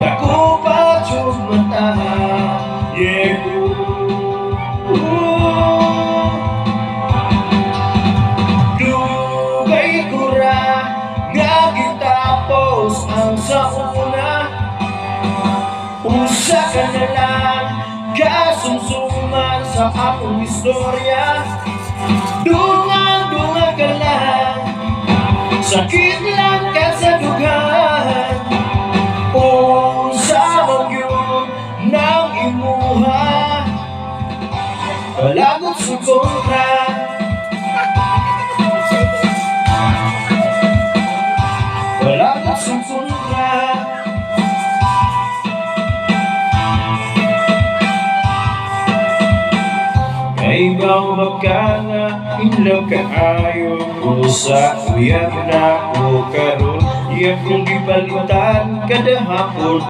Ako pa mata, yeah. Dugay ko ra nga gitapos ang sauna. Usa ka na lang kasumsuman sa akong istorya. Dunga ka lang, sakit lang ka sa dugan. Unsa man yun ng imuha, palagot sa kontra. Palagot sa kontra. Kay bawag ka nga, ilaw ka ayo. Usa uyab na ko karon, iya kong gipalitan kada hapon.